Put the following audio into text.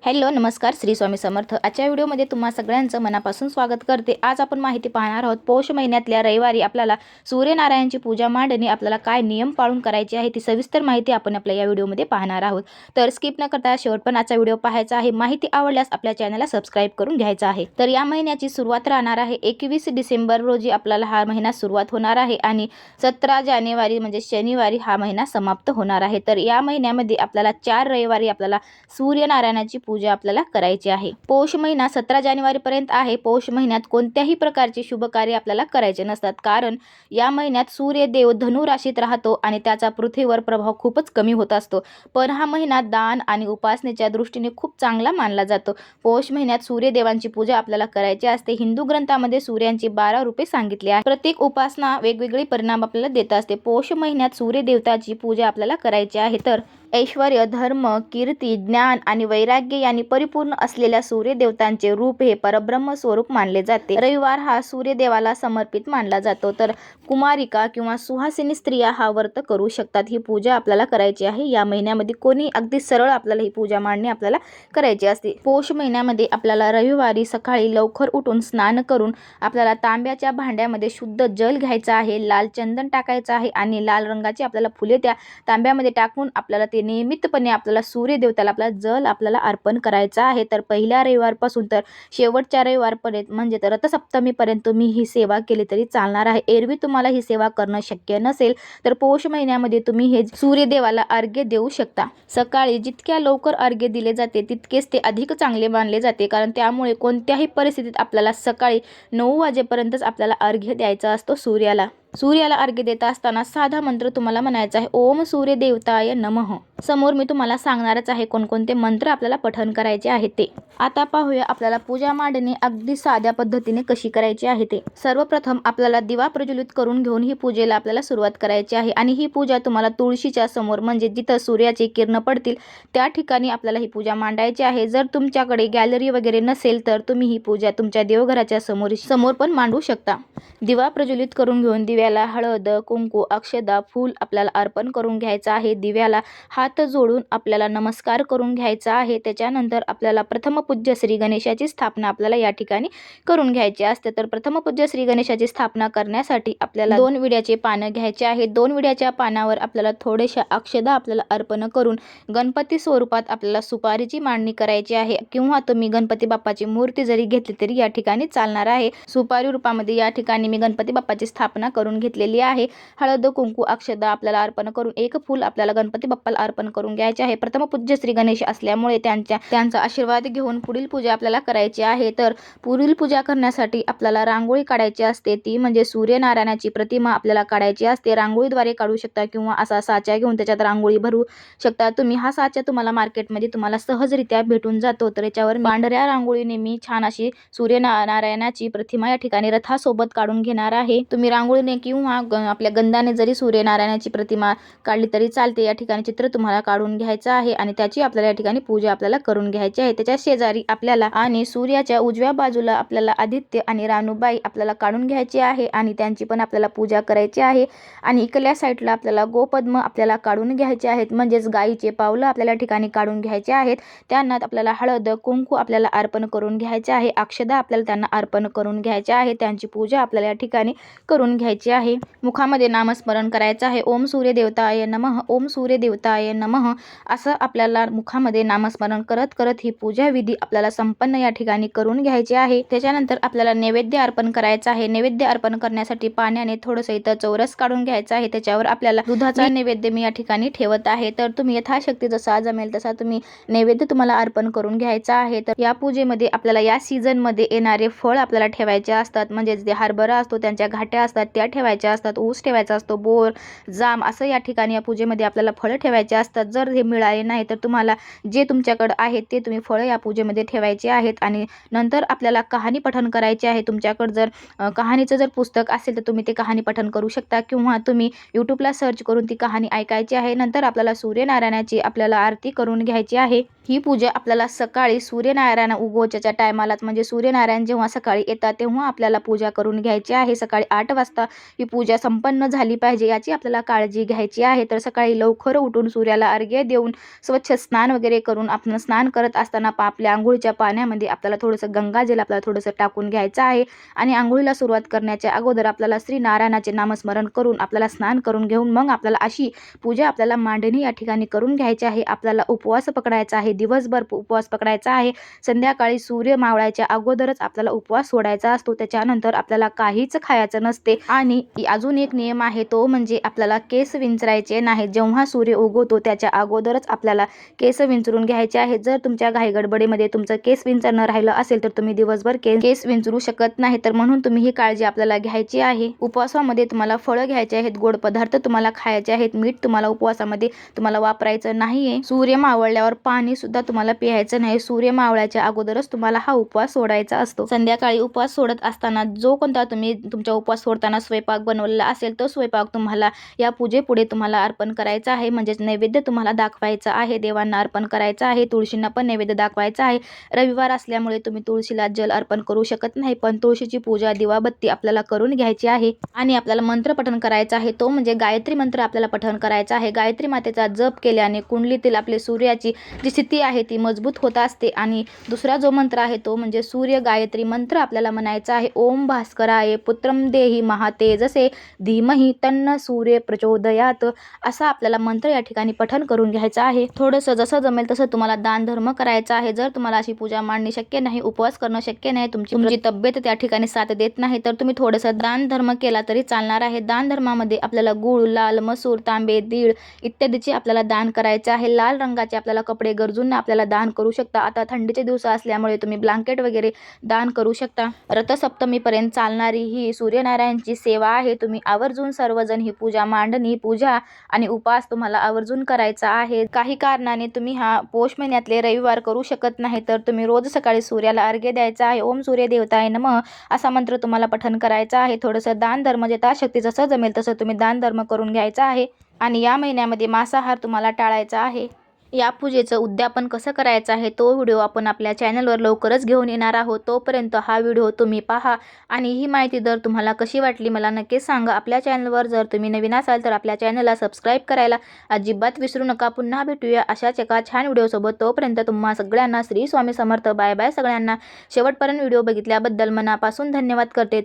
Hello नमस्कार श्री स्वामी समर्थ। आजच्या व्हिडिओमध्ये तुम्हा सगळ्यांचं मनापासून स्वागत करते। आज आपण माहिती पाहणार आहोत पौष महिन्यातल्या रविवारी आपल्याला सूर्यनारायणाची पूजा मांडणी आपल्याला काय नियम पाळून करायची आहे ती सविस्तर माहिती आपण आपल्या या व्हिडिओमध्ये पाहणार आहोत। तर स्किप न करता शेवटपर्यंत आजचा व्हिडिओ पाहायचा आहे। माहिती आवडल्यास आपल्या चॅनलला सबस्क्राइब करून घ्यायचा आहे। तर या महिन्याची सुरुवात राहणार आहे 21 डिसेंबर रोजी आपल्याला हा महिना सुरुवात होणार आहे आणि 17 जानेवारी म्हणजे शनिवारी हा महिना समाप्त होणार आहे। तर या महिन्यामध्ये आपल्याला 4 रविवारी आपल्याला सूर्यनारायणाची पूजा आपल्याला करायची आहे। पौष महिना 17 जानेवारी पर्यंत आहे। पौष महिन्यात कोणत्याही प्रकारचे शुभ कार्य आपल्याला करायचे नसतात, कारण या महिन्यात सूर्यदेव धनु राशीत राहतो आणि त्याचा पृथ्वीवर प्रभाव खूपच कमी होत असतो। पण हा महिना दान आणि उपासनेच्या दृष्टीने खूप चांगला मानला जातो। पौष महिन्यात सूर्यदेवांची पूजा आपल्याला करायची असते। हिंदू ग्रंथामध्ये सूर्यांची 12 रूपे सांगितली आहे। प्रत्येक उपासना वेगवेगळे परिणाम आपल्याला देत असते। पौष महिन्यात सूर्यदेवताची पूजा आपल्याला करायची आहे। तर ऐश्वर्य, धर्म, कीर्ती, ज्ञान आणि वैराग्य यांनी परिपूर्ण असलेल्या सूर्यदेवतांचे रूप हे परब्रह्म स्वरूप मानले जाते। रविवार हा सूर्यदेवाला समर्पित मानला जातो। तर कुमारिका किंवा सुहासिनी स्त्रिया हा व्रत करू शकतात। ही पूजा आपल्याला करायची आहे। या महिन्यामध्ये कोणी अगदी सरळ आपल्याला ही पूजा मांडणी आपल्याला करायची असते। पौष महिन्यामध्ये आपल्याला रविवारी सकाळी लवकर उठून स्नान करून आपल्याला तांब्याच्या भांड्यामध्ये शुद्ध जल घ्यायचं आहे, लाल चंदन टाकायचं आहे आणि लाल रंगाची आपल्याला फुले त्या तांब्यामध्ये टाकून आपल्याला ते नियमितपणे आपल्याला सूर्यदेवताला आपल्याला जल आपल्याला अर्पण करायचं आहे। तर पहिल्या रविवारपासून तर शेवटच्या रविवारपर्यंत म्हणजे तर रथसप्तमीपर्यंत तुम्ही ही सेवा केली तरी चालणार आहे। एरवी तुम्हाला ही सेवा करणं शक्य नसेल तर पौष महिन्यामध्ये तुम्ही हे सूर्यदेवाला अर्घ्य देऊ शकता। सकाळी जितक्या लवकर अर्घ्य दिले जाते तितकेच ते अधिक चांगले मानले जाते, कारण त्यामुळे कोणत्याही परिस्थितीत आपल्याला सकाळी 9 वाजेपर्यंतच आपल्याला अर्घ्य द्यायचा असतो सूर्याला। सूर्याला अर्घ्य देत असताना साधा मंत्र तुम्हाला म्हणायचा आहे, ओम सूर्य देवताय नमः। समोर मी तुम्हाला सांगणारच आहे कोणकोणते मंत्र आपल्याला पठण करायचे आहे ते। आता पाहूया आपल्याला पूजा मांडणी अगदी साध्या पद्धतीने कशी करायची आहे ते। सर्वप्रथम आपल्याला दिवा प्रज्वलित करून घेऊन ही पूजेला आपल्याला सुरुवात करायची आहे आणि ही पूजा तुम्हाला तुळशीच्या समोर म्हणजे जिथं सूर्याची किरण पडतील त्या ठिकाणी आपल्याला ही पूजा मांडायची आहे। जर तुमच्याकडे गॅलरी वगैरे नसेल तर तुम्ही ही पूजा तुमच्या देवघराच्या समोर पण मांडू शकता। दिवा प्रज्वलित करून घेऊन दिव्याला हळद, कुंकू, अक्षदा, फूल आपल्याला अर्पण करून घ्यायचं आहे। दिव्याला हात जोडून आपल्याला नमस्कार करून घ्यायचा आहे। त्याच्यानंतर आपल्याला प्रथमपूज्य श्री गणेशाची स्थापना आपल्याला या ठिकाणी करून घ्यायची असते। तर प्रथमपूज्य श्री गणेशाची स्थापना करण्यासाठी आपल्याला 2 विड्याचे पानं घ्यायचे आहे। 2 विड्याच्या पानावर आपल्याला थोडेशा अक्षदा आपल्याला अर्पण करून गणपती स्वरूपात आपल्याला सुपारीची मांडणी करायची आहे, किंवा तुम्ही गणपती बाप्पाची मूर्ती जरी घेतली तरी या ठिकाणी चालणार आहे। सुपारी रूपामध्ये या ठिकाणी मी गणपती बाप्पाची स्थापना करून घेतलेली आहे। हळद, कुंकू, अक्षदा आपल्याला अर्पण करून एक फूल आपल्याला गणपती बाप्पाला अर्पण करून घ्यायचे आहे। प्रथमपूज्य श्री गणेश असल्यामुळे त्यांचा आशीर्वाद घेऊन पुढील पूजा आपल्याला करायची आहे। तर पुढील पूजा करण्यासाठी आपल्याला रांगोळी काढायची असते, ती म्हणजे सूर्यनारायणाची प्रतिमा आपल्याला काढायची असते। रांगोळीद्वारे काढू शकता किंवा असा साचा घेऊन त्याच्यात रांगोळी भरू शकता तुम्ही। हा साचा तुम्हाला मार्केटमध्ये तुम्हाला सहजरित्या भेटून जातो। तर याच्यावर पांढऱ्या रांगोळीने मी छान अशी सूर्यनारायणाची प्रतिमा या ठिकाणी रथासोबत काढून घेणार आहे। तुम्ही रांगोळीने किंवा आपल्या गंधाने जरी सूर्यनारायणाची प्रतिमा काढली तरी चालते। या ठिकाणी चित्र तुम्हाला काढून घ्यायचं आहे आणि त्याची आपल्याला या ठिकाणी पूजा आपल्याला करून घ्यायची आहे। त्याच्या शेजारी आपल्याला आणि सूर्याच्या उजव्या बाजूला आपल्याला आदित्य आणि रानूबाई आपल्याला काढून घ्यायची आहे आणि त्यांची पण आपल्याला पूजा करायची आहे। आणि इकडल्या साईडला आपल्याला गोपद्म आपल्याला काढून घ्यायचे आहेत, म्हणजेच गायीचे पावलं आपल्याला ठिकाणी काढून घ्यायचे आहेत। त्यांना आपल्याला हळद, कुंकू आपल्याला अर्पण करून घ्यायचे आहे। अक्षदा आपल्याला त्यांना अर्पण करून घ्यायचे आहे। त्यांची पूजा आपल्याला या ठिकाणी करून घ्यायची आहे। मुखामध्ये नामस्मरण करायचं आहे, ओम सूर्य देवताय नमः, ओम सूर्य देवताय नमः असं आपल्याला मुखामध्ये नामस्मरण करत करत ही पूजा विधी आपल्याला संपन्न या ठिकाणी करून घ्यायची आहे। त्याच्यानंतर आपल्याला नैवेद्य अर्पण करायचा आहे। नैवेद्य अर्पण करण्यासाठी पाण्याने थोडंसं इथं चौरस काढून घ्यायचा आहे। त्याच्यावर आपल्याला दुधाचा नैवेद्य मी या ठिकाणी ठेवत आहे। तर तुम्ही यथाशक्ती जसा जमेल तसा तुम्ही नैवेद्य तुम्हाला अर्पण करून घ्यायचा आहे। तर या पूजेमध्ये आपल्याला या सीझन मध्ये येणारे फळ आपल्याला ठेवायचे असतात, म्हणजे जे हरभरा असतो त्यांच्या घाट्या असतात त्या ठेवायच्या असतात, ऊस ठेवायचा असतो, बोर, जाम असं या ठिकाणी या पूजेमध्ये आपल्याला फळं ठेवायचे असतात। जर हे मिळाले नाही तर तुम्हाला जे तुमच्याकडे आहेत ते तुम्ही फळं या पूजेमध्ये ठेवायचे आहेत। आणि नंतर आपल्याला कहाणी पठण करायची आहे। तुमच्याकडे जर कहाणीचं जर पुस्तक असेल तर तुम्ही ते कहाणी पठण करू शकता, किंवा तुम्ही यूट्यूबला सर्च करून ती कहाणी ऐकायची आहे। नंतर आपल्याला सूर्यनारायणाची आपल्याला आरती करून घ्यायची आहे। ही पूजा आपल्याला सकाळी सूर्यनारायण उगवच्याच्या टायमालाच म्हणजे सूर्यनारायण जेव्हा सकाळी येतात तेव्हा आपल्याला पूजा करून घ्यायची आहे। सकाळी 8 वाजता ही पूजा संपन्न झाली पाहिजे याची आपल्याला काळजी घ्यायची आहे. तर सकाळी लवकर उठून सूर्याला अर्घ्य देऊन स्वच्छ स्नान वगैरे करून आपण स्नान करत असताना आपल्या अंघोळीच्या पाण्यामध्ये आपल्याला थोडंसं गंगाजल आपल्याला थोडंसं टाकून घ्यायचं आहे आणि अंघोळीला सुरुवात करण्याच्या अगोदर आपल्याला श्री नारायणाचे नामस्मरण करून आपल्याला स्नान करून घेऊन मग आपल्याला अशी पूजा आपल्याला मांडणी या ठिकाणी करून घ्यायची आहे. आपल्याला उपवास पकडायचा आहे, दिवसभर उपवास पकडायचा आहे. संध्याकाळी सूर्य मावळायच्या अगोदरच आपल्याला उपवास सोडायचा असतो. त्याच्यानंतर आपल्याला काहीच खायचं नसते. आणि अजून एक नियम आहे तो म्हणजे आपल्याला केस विंचरायचे नाही. जेव्हा सूर्य उगवतो त्याच्या अगोदरच आपल्याला केस विंचरून घ्यायचे आहेत. जर तुमच्या घाईगडबडीमध्ये तुमचं केस विंचरणं राहिलं असेल तर तुम्ही दिवसभर केस विंचरू शकत नाही. तर म्हणून तुम्ही ही काळजी आपल्याला घ्यायची आहे. उपवासामध्ये तुम्हाला फळं घ्यायचे आहेत, गोड पदार्थ तुम्हाला खायचे आहेत, मीठ तुम्हाला उपवासामध्ये तुम्हाला वापरायचं नाहीये. सूर्य मावळल्यावर पाणी सुद्धा तुम्हाला प्यायचं नाही. सूर्य मावळायच्या अगोदरच तुम्हाला हा उपवास सोडायचा असतो. संध्याकाळी उपवास सोडत असताना जो कोणता तुम्ही तुमच्या उपवास सोडताना स्वयंपाक बनवलेला असेल तो स्वयंपाक तुम्हाला या पूजेपुढे तुम्हाला अर्पण करायचा आहे. म्हणजेच नैवेद्य तुम्हाला दाखवायचा आहे, देवांना अर्पण करायचा आहे, तुळशींना पण नैवेद्य दाखवायचा आहे. रविवार असल्यामुळे तुम्ही तुळशीला जल अर्पण करू शकत नाही, पण तुळशीची पूजा दिवाबत्ती आपल्याला करून घ्यायची आहे. आणि आपल्याला मंत्र पठण करायचा आहे तो म्हणजे गायत्री मंत्र आपल्याला पठण करायचा आहे. गायत्री मातेचा जप केल्याने कुंडलीतील आपले सूर्याची जी स्थिती आहे ती मजबूत होत असते. आणि दुसरा जो मंत्र आहे तो म्हणजे सूर्य गायत्री मंत्र आपल्याला म्हणायचा आहे. ओम भास्कराय पुत्रम देही महातेजसे धीमहि तन्न सूर्य प्रचोदयात असा आपल्याला मंत्र या ठिकाणी पठण करून घ्यायचा आहे. थोडंसं जसं जमेल तसं तुम्हाला दान धर्म करायचा आहे. जर तुम्हाला अशी पूजा मांडणी शक्य नाही, उपवास करणं शक्य नाही, तुमची तब्येत त्या ठिकाणी साथ देत नाही तर तुम्ही थोडंसं दान धर्म केला तरी चालणार आहे. दान धर्मामध्ये आपल्याला गूळ, लाल मसूर, तांबे, दीड इत्यादीचे आपल्याला दान करायचे आहे. लाल रंगाचे आपल्याला कपडे गरजूंना आपल्याला दान करू शकता. आता थंडीचे दिवस असल्यामुळे तुम्ही ब्लँकेट वगैरे दान करू शकता. रथसप्तमीपर्यंत चालणारी ही सूर्यनारायणची सेवा आहे. तुम्ही आवर्जून सर्वजण ही पूजा मांडणी, पूजा आणि उपवास तुम्हाला आवर्जून करायचा आहे. काही कारणाने तुम्ही हा पौष महिन्यातले रविवार करू शकत नाही तर तुम्ही रोज सकाळी सूर्याला अर्घ्य द्यायचा आहे. ओम सूर्य देवताय नमः असा मंत्र तुम्हाला पठण करायचा आहे. थोडंसं दान धर्म यथाशक्ती जसं जमेल तसं तुम्ही दान धर्म करून घ्यायचा आहे. आणि या महिन्यामध्ये मांसाहार तुम्हाला टाळायचा आहे. या पूजेचं उद्यापन कसं करायचं आहे तो व्हिडिओ आपण आपल्या चॅनलवर लवकरच घेऊन येणार आहोत. तोपर्यंत हा व्हिडिओ तुम्ही पहा आणि ही माहिती जर तुम्हाला कशी वाटली मला नक्कीच सांगा. आपल्या चॅनलवर जर तुम्ही नवीन असाल तर आपल्या चॅनलला सबस्क्राईब करायला अजिबात विसरू नका. पुन्हा भेटूया अशाच एका छान व्हिडिओसोबत. तोपर्यंत तुम्हा सगळ्यांना श्री स्वामी समर्थ. बाय बाय सगळ्यांना. शेवटपर्यंत व्हिडिओ बघितल्याबद्दल मनापासून धन्यवाद करते.